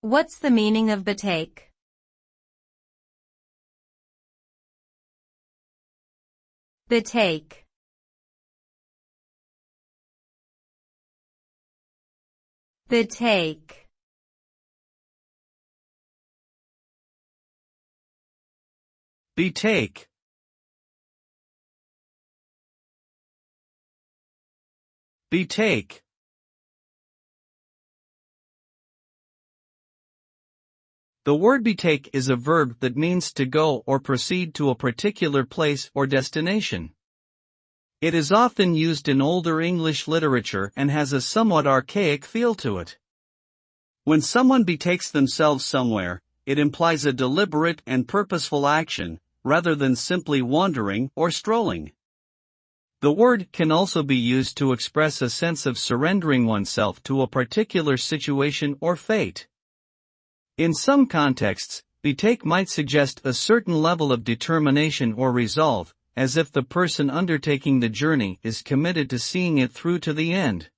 What's the meaning of betake? Betake. Betake. Betake. Betake. The word betake is a verb that means to go or proceed to a particular place or destination. It is often used in older English literature and has a somewhat archaic feel to it. When someone betakes themselves somewhere, it implies a deliberate and purposeful action, rather than simply wandering or strolling. The word can also be used to express a sense of surrendering oneself to a particular situation or fate. In some contexts, betake might suggest a certain level of determination or resolve, as if the person undertaking the journey is committed to seeing it through to the end.